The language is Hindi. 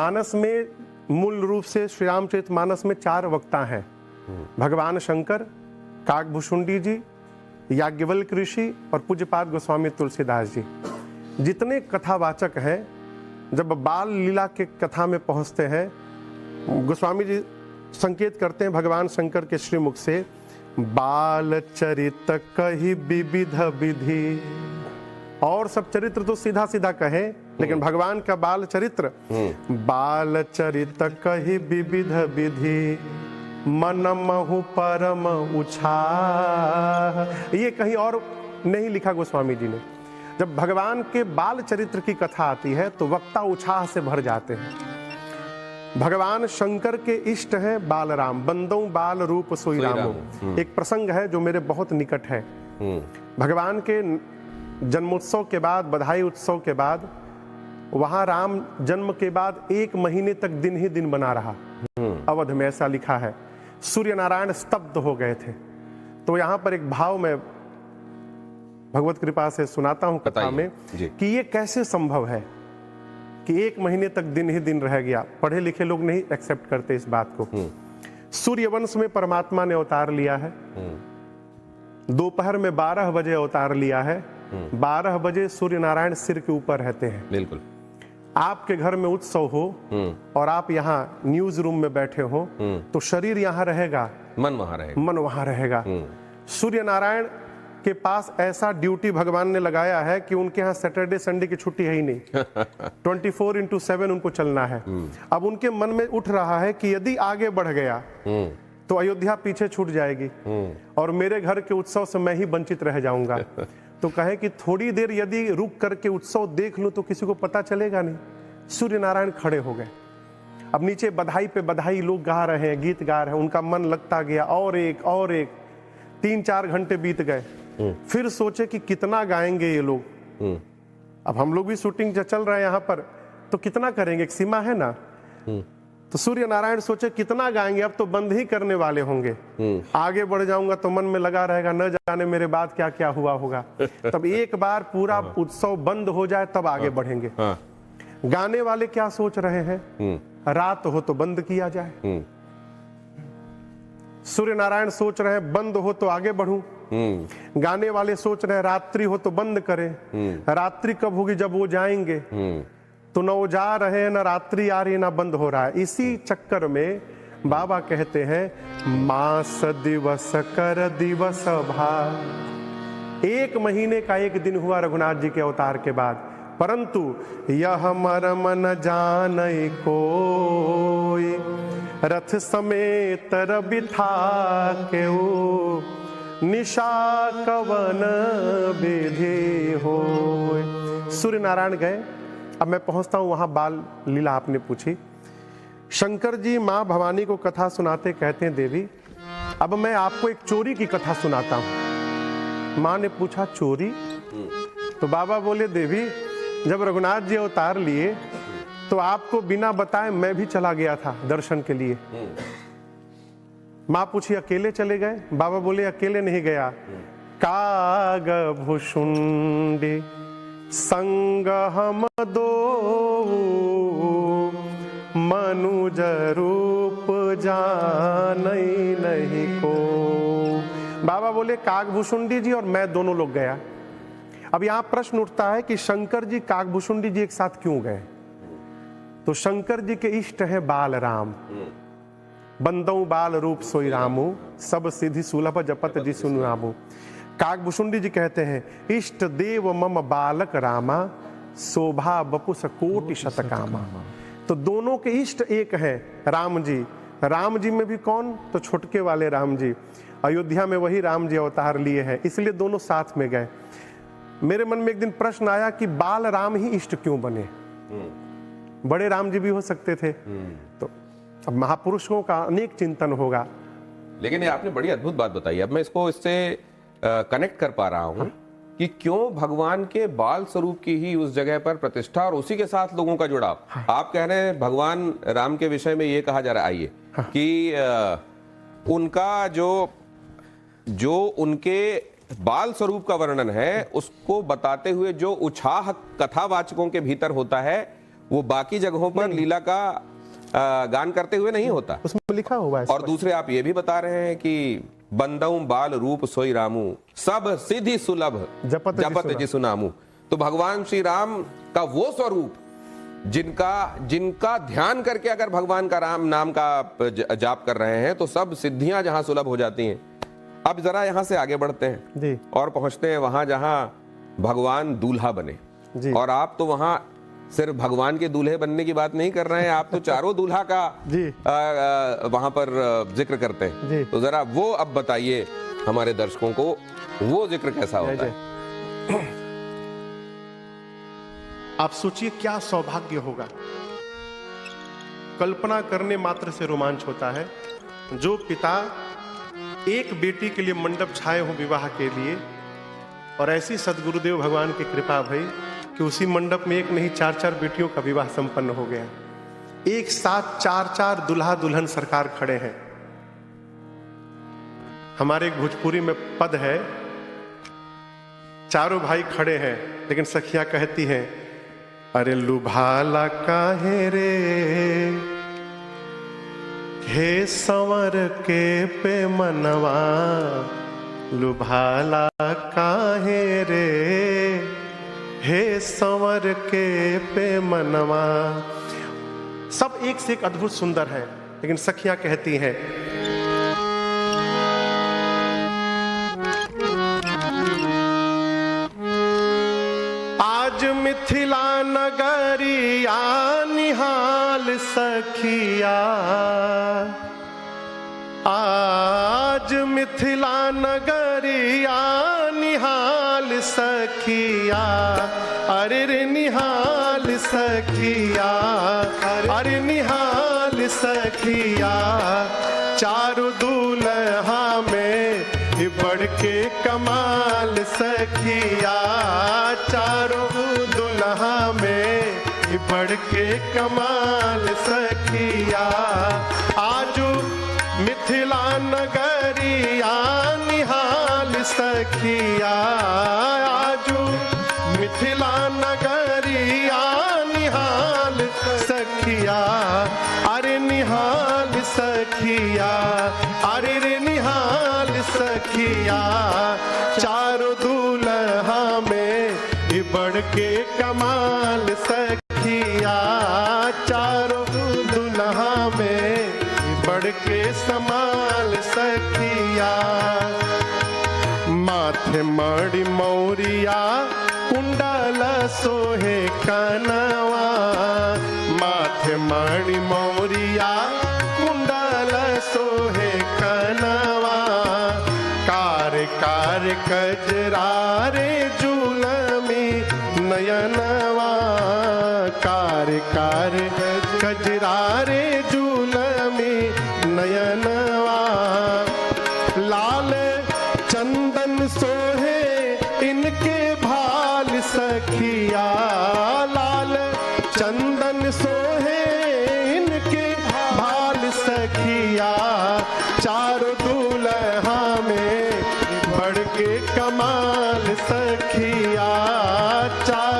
मानस में मूल रूप से श्री रामचरितमानस में 4 वक्ता हैं, भगवान शंकर, काकभूषुंडी जी, याज्ञवल्क्य ऋषि और पूज्यपाद गोस्वामी तुलसीदास जी। जितने कथावाचक हैं, जब बाल लीला के कथा में पहुंचते हैं, गोस्वामी जी संकेत करते हैं भगवान शंकर के श्रीमुख से, बाल चरित कही विविध विधि। और सब चरित्र तो सीधा सीधा कहे, लेकिन भगवान का बाल चरित्र, बाल चरित कही विविध विधि, मन महु परम उछाह। ये कहीं और नहीं लिखा गोस्वामी जी ने। जब भगवान के बाल चरित्र की कथा आती है तो वक्ता उत्साह से भर जाते हैं। भगवान शंकर के इष्ट हैं बालराम, बंदों बाल रूप सोई रामो। एक प्रसंग है जो मेरे बहुत निकट है। भगवान के जन्मोत्सव के बाद, बधाई उत्सव के बाद, वहां राम जन्म के बाद 1 महीने तक दिन ही दिन बना रहा। अवध में ऐसा लिखा है। सूर्य नारायण स्तब्ध हो गए थे। तो यहां पर एक भाव में भगवत कृपा से सुनाता हूं कथा में कि ये कैसे संभव है कि 1 महीने तक दिन ही दिन रह गया। पढ़े लिखे लोग नहीं एक्सेप्ट करते इस बात को। सूर्य वंश में परमात्मा ने अवतार लिया है। दोपहर में 12 बजे अवतार लिया है। 12 बजे सूर्य नारायण सिर के ऊपर रहते हैं। बिल्कुल। आपके घर में उत्सव हो और आप यहाँ न्यूज रूम में बैठे हो तो शरीर यहाँ रहेगा, मन वहां रहेगा। सूर्य नारायण के पास ऐसा ड्यूटी भगवान ने लगाया है कि उनके यहाँ सैटरडे संडे की छुट्टी है ही नहीं। 24/7 उनको चलना है। अब उनके मन में उठ रहा है कि यदि आगे बढ़ गया तो अयोध्या पीछे छूट जाएगी और मेरे घर के उत्सव से मैं ही वंचित रह जाऊंगा। तो कहे कि थोड़ी देर यदि रुक करके उत्सव देख लूं तो किसी को पता चलेगा नहीं। सूर्य नारायण खड़े हो गए। अब नीचे बधाई पे बधाई लोग गा रहे हैं, गीत गा रहे हैं। उनका मन लगता गया, और एक 3-4 घंटे बीत गए। फिर सोचे कि कितना गाएंगे ये लोग। अब हम लोग भी शूटिंग चल रहा है यहाँ पर, तो कितना करेंगे, एक सीमा है ना। तो सूर्य नारायण सोचे कितना गाएंगे, अब तो बंद ही करने वाले होंगे। आगे बढ़ जाऊंगा तो मन में लगा रहेगा, न जाने मेरे बाद क्या क्या हुआ होगा। तब एक बार पूरा उत्सव बंद हो जाए तब आगे बढ़ेंगे। गाने वाले क्या सोच रहे हैं, रात हो तो बंद किया जाए। सूर्य नारायण सोच रहे हैं बंद हो तो आगे बढ़ूं। गाने वाले सोच रहे हैं रात्रि हो तो बंद करें। रात्रि कब होगी, जब वो जाएंगे। तो न वो जा रहे हैं, न रात्रि आ रही है, न बंद हो रहा है। इसी चक्कर में बाबा कहते हैं, मास दिवस कर दिवस भा। 1 महीने का 1 दिन हुआ रघुनाथ जी के अवतार के बाद, परंतु यह मरम न जाने कोई, रथ समेत बिठा के ओ, निशा कवन विधि हो। सूर्य नारायण गए। अब मैं पहुंचता हूं वहां बाल लीला आपने पूछी। शंकर जी मां भवानी को कथा सुनाते कहते हैं, देवी अब मैं आपको एक चोरी की कथा सुनाता हूं। मां ने पूछा, चोरी? तो बाबा बोले, देवी जब रघुनाथ जी अवतार लिए तो आपको बिना बताए मैं भी चला गया था दर्शन के लिए। मां पूछी, अकेले चले गए? बाबा बोले, अकेले नहीं गया, काकभूषुंडी संग हम दो, मनुज रूप जानई नहीं को। बाबा बोले, काकभूषुंडी जी और मैं दोनों लोग गया। अब यहां प्रश्न उठता है कि शंकर जी काकभूषुंडी जी एक साथ क्यों गए। तो शंकर जी के इष्ट है बाल राम, बंदों बाल रूप सोई रामू, सब सिद्धि सुलभ जपत जी सुनु रामू। काकभूषुंडी जी कहते हैं, इष्ट देव मम बालक रामा, शोभा बपुस कोटि शतकामा। तो दोनों के इष्ट एक है राम जी। राम जी में भी कौन, तो छुटके वाले राम जी। अयोध्या में वही राम जी अवतार लिए हैं, इसलिए दोनों साथ में गए। मेरे मन में एक दिन प्रश्न आया कि बाल राम ही इष्ट क्यों बने, बड़े राम जी भी हो सकते थे। तो अब महापुरुषों का अनेक चिंतन होगा। लेकिन ये आपने बड़ी अद्भुत बात बताई। अब मैं इससे कनेक्ट कर पा रहा हूं कि क्यों भगवान के बाल स्वरूप की ही उस जगह पर प्रतिष्ठा और उसी के साथ लोगों का जुड़ाव। आप कह रहे हैं भगवान राम के विषय में ये कहा जा रहा है, आइए, कि उनका जो उनके बाल स्वरूप का वर्णन है उसको बताते हुए जो उत्साह कथावाचकों के भीतर होता है वो बाकी जगहों पर लीला का गान करते हुए नहीं होता। उसमें लिखा हुआ है। और दूसरे आप ये भी बता रहे हैं कि बंदऊ बाल रूप सोई रामू, सब सिद्धि सुलभ जपत जिसु नामू। तो भगवान श्री राम का वो स्वरूप जिनका ध्यान करके अगर भगवान का राम नाम का जाप कर रहे हैं तो सब सिद्धियां जहां सुलभ हो जाती हैं। अब जरा यहां से आगे बढ़ते हैं जी। और पहुंचते हैं वहां जहां भगवान दूल्हा बने जी। और आप तो वहां सिर्फ भगवान के दूल्हे बनने की बात नहीं कर रहे हैं, आप तो चारों दूल्हा का वहां पर जिक्र करते हैं। तो जरा वो अब बताइए हमारे दर्शकों को, वो जिक्र कैसा होता है? आप सोचिए क्या सौभाग्य होगा। कल्पना करने मात्र से रोमांच होता है। जो पिता एक बेटी के लिए मंडप छाए हो विवाह के लिए, और ऐसी सदगुरुदेव भगवान की कृपा भई कि उसी मंडप में एक नहीं 4-4 बेटियों का विवाह संपन्न हो गया। एक साथ 4-4 दुल्हा दुल्हन सरकार खड़े हैं। हमारे एक भोजपुरी में पद है, चारों भाई खड़े हैं लेकिन सखियां कहती हैं, अरे लुभाला काहे रे हे संवर के पे मनवा, लुभाला काहे रे हे संवर के पे मनवा। सब एक से एक अद्भुत सुंदर है, लेकिन सखियां कहती हैं, आज मिथिला नगरिया निहाल सखिया, आज मिथिला नगरिया निहाल सखिया, अरे रे निहाल सखिया, अरे निहाल सखिया। चारों दूल्हा में बढ़ के कमाल सखिया, चारों दुल्हा में बढ़ के कमाल सखिया। आजू मिथिला नगरिया निहाल सखिया, आजू मिथिला नगरिया निहाल सखिया, अरे निहाल सखिया, अरे रे निहाल सखिया। चारों दूल्हा में बढ़ के कमाल सखिया, चारों दूल्हा में बढ़ के समाल सखिया। माथे मणि मौरिया कुंडल सोहे कनवा, माथे मणि मौरिया कुंडल सोहे कनवा। कार कार कजरारे जुलमी नयनवा, कार कार कजरारे जुलमी नयनवा। लाल चंदन सोहे इनके भाल सखिया, लाल चंदन सोहे इनके भाल सखिया। चारों दूल्हा में बढ़ के कमाल सखिया, चार